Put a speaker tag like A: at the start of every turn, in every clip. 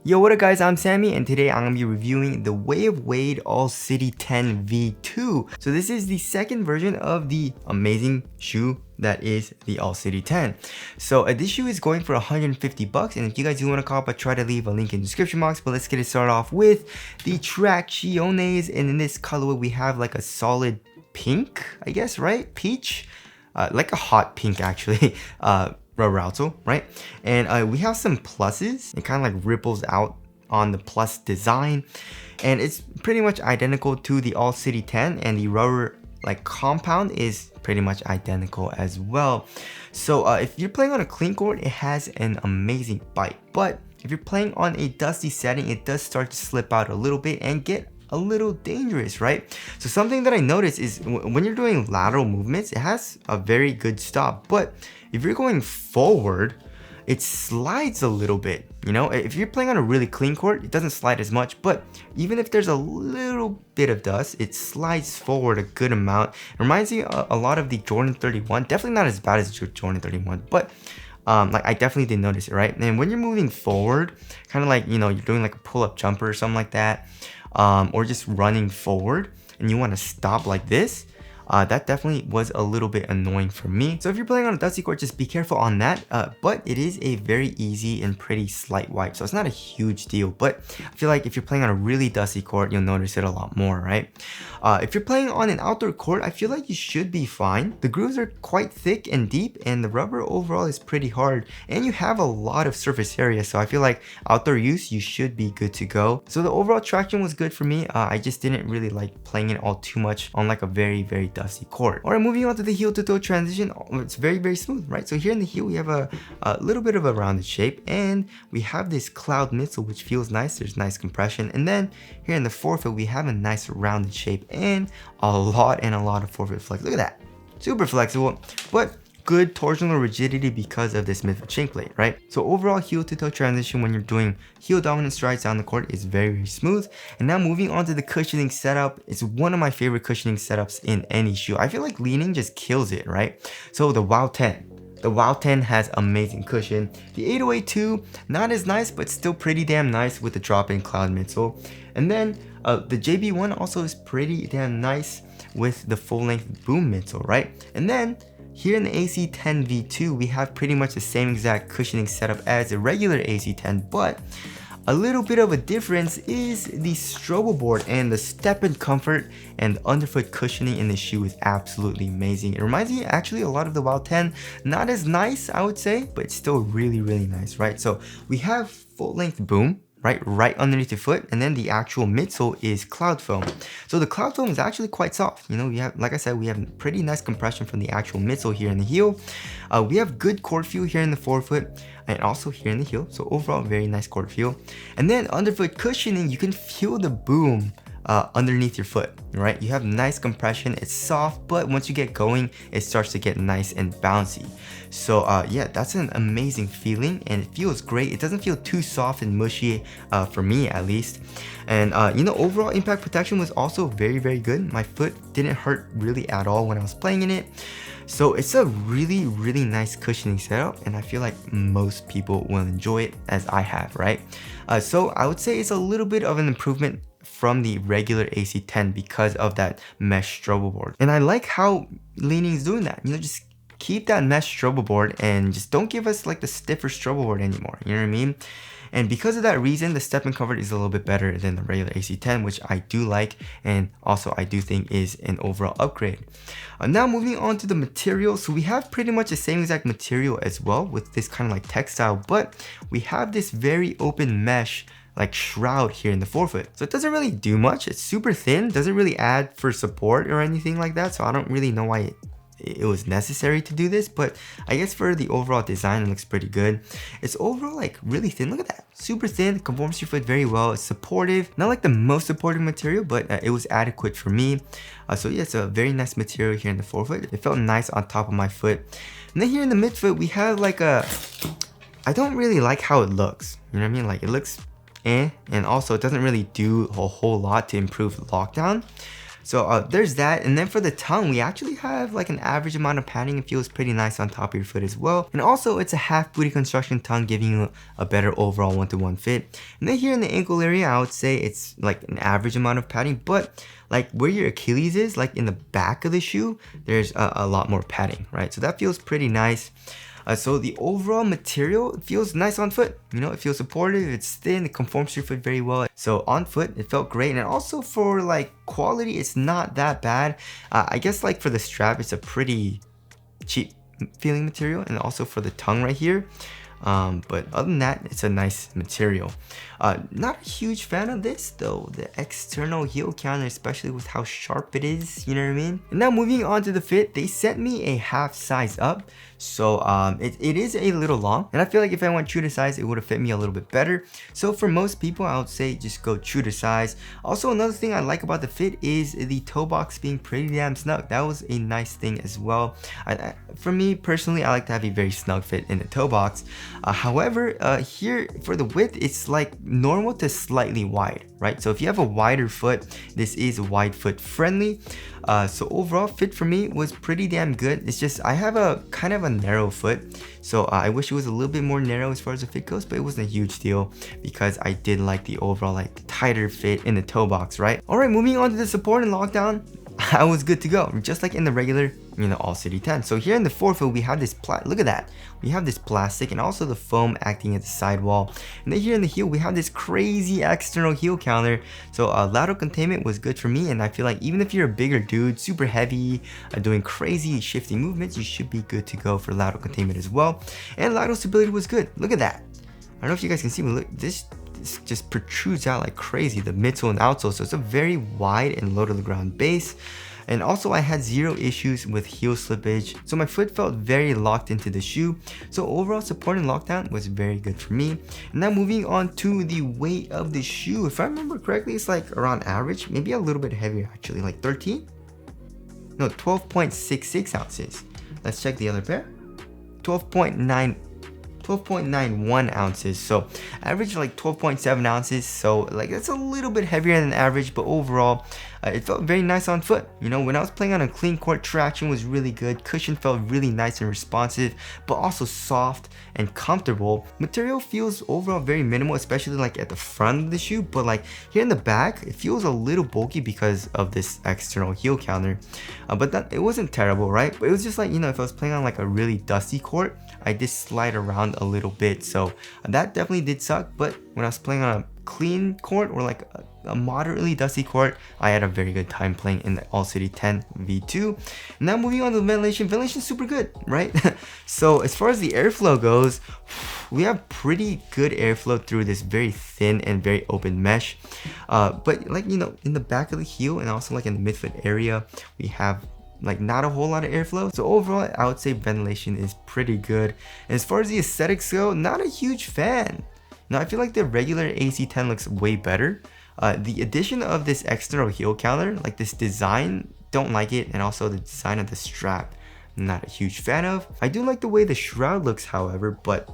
A: Yo, what up guys, I'm Sammy and today I'm going to be reviewing the Way of Wade All City 10 V2. So this is the second version of the amazing shoe that is the All City 10. So this shoe is going for 150 bucks, and if you guys do want to cop, I try to leave a link in the description box, but let's get it started off with the Tracciones, and in this colorway we have like a solid pink, I guess, right? Peach? Like a hot pink actually. Rubber outsole, right? And we have some pluses. It kind of like ripples out on the plus design, and it's pretty much identical to the All City 10, and the rubber like compound is pretty much identical as well. So if you're playing on a clean court, it has an amazing bite, but if you're playing on a dusty setting, it does start to slip out a little bit and get a little dangerous, right? So something that I noticed is when you're doing lateral movements, it has a very good stop, but if you're going forward, it slides a little bit. You know, if you're playing on a really clean court, it doesn't slide as much, but even if there's a little bit of dust, it slides forward a good amount. It reminds me a lot of the Jordan 31, definitely not as bad as Jordan 31, but like I definitely did notice it, right? And when you're moving forward, kind of like, you know, you're doing like a pull-up jumper or something like that, or just running forward and you want to stop like this, that definitely was a little bit annoying for me. So if you're playing on a dusty court, just be careful on that. But it is a very easy and pretty slight wipe, so it's not a huge deal. But I feel like if you're playing on a really dusty court, you'll notice it a lot more, right? If you're playing on an outdoor court, I feel like you should be fine. The grooves are quite thick and deep, and the rubber overall is pretty hard, and you have a lot of surface area, so I feel like outdoor use, you should be good to go. So the overall traction was good for me. I just didn't really like playing it all too much on like a very dusty court. Alright, moving on to the heel to toe transition, it's very smooth, right? So here in the heel, we have a little bit of a rounded shape, and we have this cloud midsole, which feels nice. There's nice compression, and then here in the forefoot, we have a nice rounded shape and a lot of forefoot flex. Look at that, super flexible, but good torsional rigidity because of this midfoot shank plate, right? So overall, heel to toe transition when you're doing heel dominant strides down the court is very smooth. And now moving on to the cushioning setup, it's one of my favorite cushioning setups in any shoe. I feel like leaning just kills it, right? So the WOW 10. The WOW 10 has amazing cushion. The 808 2, not as nice, but still pretty damn nice with the drop-in cloud midsole. And then the JB1 also is pretty damn nice with the full-length boom midsole, right? And then here in the AC10 V2, we have pretty much the same exact cushioning setup as the regular AC10, but a little bit of a difference is the strobo board, and the step-in comfort and underfoot cushioning in the shoe is absolutely amazing. It reminds me actually a lot of the WOW 10, not as nice I would say, but it's still really nice, right? So we have full-length boom, right underneath your foot, and then the actual midsole is cloud foam. So the cloud foam is actually quite soft. You know, we have, like I said, we have pretty nice compression from the actual midsole here in the heel. We have good court feel here in the forefoot and also here in the heel. So overall, very nice court feel. And then underfoot cushioning, you can feel the boom underneath your foot, right? You have nice compression, it's soft, but once you get going, it starts to get nice and bouncy. So yeah, that's an amazing feeling, and it feels great. It doesn't feel too soft and mushy for me at least. And you know, overall impact protection was also very good. My foot didn't hurt really at all when I was playing in it. So it's a really nice cushioning setup, and I feel like most people will enjoy it as I have, right? So I would say it's a little bit of an improvement from the regular AC10 because of that mesh strobo board. And I like how Leaning is doing that. You know, just keep that mesh strobo board and just don't give us like the stiffer strobo board anymore. You know what I mean? And because of that reason, the step-in comfort is a little bit better than the regular AC10, which I do like, and also I do think is an overall upgrade. Now moving on to the material. So we have pretty much the same exact material as well with this kind of like textile, but we have this very open mesh like shroud here in the forefoot. So it doesn't really do much. It's super thin, doesn't really add for support or anything like that. So I don't really know why it was necessary to do this, but I guess for the overall design, it looks pretty good. It's overall like really thin. Look at that, super thin, conforms to your foot very well. It's supportive, not like the most supportive material, but it was adequate for me. So yeah, it's a very nice material here in the forefoot. It felt nice on top of my foot. And then here in the midfoot, we have like a, I don't really like how it looks. You know what I mean? Like it looks and also it doesn't really do a whole lot to improve lockdown. So there's that. And then for the tongue, we actually have like an average amount of padding. It feels pretty nice on top of your foot as well. And also it's a half booty construction tongue, giving you a better overall one-to-one fit. And then here in the ankle area, I would say it's like an average amount of padding, but like where your Achilles is, like in the back of the shoe, there's a lot more padding, right? So that feels pretty nice. So the overall material feels nice on foot. You know, it feels supportive, it's thin, it conforms to your foot very well. So on foot, it felt great. And also for like quality, it's not that bad. I guess like for the strap, it's a pretty cheap feeling material. And also for the tongue right here. But other than that, it's a nice material. Not a huge fan of this though, the external heel counter, especially with how sharp it is, you know what I mean? And now moving on to the fit, they sent me a half size up. So it is a little long, and I feel like if I went true to size, it would have fit me a little bit better. So for most people, I would say just go true to size. Also, another thing I like about the fit is the toe box being pretty damn snug. That was a nice thing as well. For me personally, I like to have a very snug fit in the toe box. However, here for the width, it's like normal to slightly wide, right? So if you have a wider foot, this is wide foot friendly. So overall fit for me was pretty damn good. It's just I have a kind of a narrow foot, so I wish it was a little bit more narrow as far as the fit goes, but it wasn't a huge deal because I did like the overall like tighter fit in the toe box, right? All right, moving on to the support and lockdown. I was good to go, just like in the regular, you know, All City 10. So here in the forefoot, we have this look at that. We have this plastic and also the foam acting as a sidewall. And then here in the heel, we have this crazy external heel counter. So lateral containment was good for me, and I feel like even if you're a bigger dude, super heavy, doing crazy shifting movements, you should be good to go for lateral containment as well. And lateral stability was good. Look at that. I don't know if you guys can see, but look, this just protrudes out like crazy, the midsole and outsole. So it's a very wide and low to the ground base. And also I had zero issues with heel slippage, so my foot felt very locked into the shoe. So overall support and lockdown was very good for me. And now moving on to the weight of the shoe, if I remember correctly, it's like around average, maybe a little bit heavier actually, like 12.66 ounces. Let's check the other pair. 12.91 ounces, so average like 12.7 ounces, so like that's a little bit heavier than average, but overall it felt very nice on foot. You know, when I was playing on a clean court, traction was really good, cushion felt really nice and responsive, but also soft and comfortable. Material feels overall very minimal, especially like at the front of the shoe, but like here in the back, it feels a little bulky because of this external heel counter, but it wasn't terrible, right? But it was just like, you know, if I was playing on like a really dusty court, I did slide around a little bit, so that definitely did suck. But when I was playing on a clean court or like a moderately dusty court, I had a very good time playing in the All City 10 V2. Now moving on to ventilation. Ventilation is super good, right? So as far as the airflow goes, we have pretty good airflow through this very thin and very open mesh. But like, you know, in the back of the heel and also like in the midfoot area, we have like not a whole lot of airflow. So overall, I would say ventilation is pretty good. And as far as the aesthetics go, not a huge fan. Now I feel like the regular AC10 looks way better. The addition of this external heel counter, like this design, don't like it. And also the design of the strap, not a huge fan of. I do like the way the shroud looks, however, but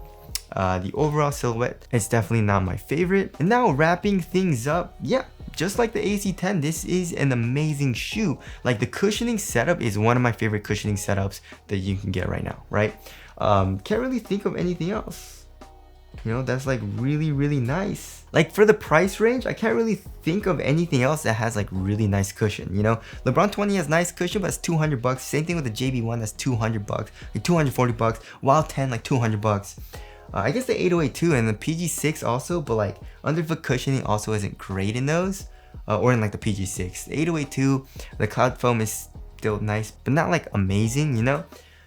A: the overall silhouette is definitely not my favorite. And now wrapping things up, yeah, just like the AC10, this is an amazing shoe. Like the cushioning setup is one of my favorite cushioning setups that you can get right now, right? Can't really think of anything else. You know, that's like really, really nice. Like for the price range, I can't really think of anything else that has like really nice cushion. You know, LeBron 20 has nice cushion, but it's 200 bucks. Same thing with the JB1, that's 200 bucks, like 240 bucks. Wild 10, like 200 bucks. I guess the 808 too, and the PG6 also, but like underfoot cushioning also isn't great in those, or in like the PG6. The 808 too, the cloud foam is still nice, but not like amazing, you know?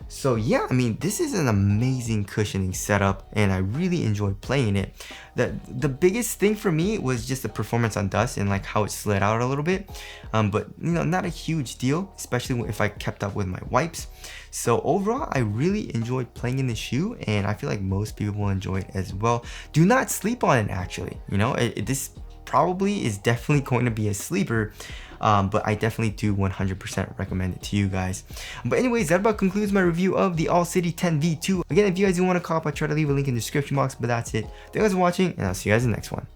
A: So yeah, I mean, this is an amazing cushioning setup, and I really enjoyed playing it. The biggest thing for me was just the performance on dust and like how it slid out a little bit. But you know, not a huge deal, especially if I kept up with my wipes. So overall, I really enjoyed playing in the shoe, and I feel like most people will enjoy it as well. Do not sleep on it, actually. You know, this probably is definitely going to be a sleeper. But I definitely do 100% recommend it to you guys. But anyways, that about concludes my review of the All City 10 V2. Again, if you guys do want to cop, I'll try to leave a link in the description box, but that's it. Thank you guys for watching, and I'll see you guys in the next one.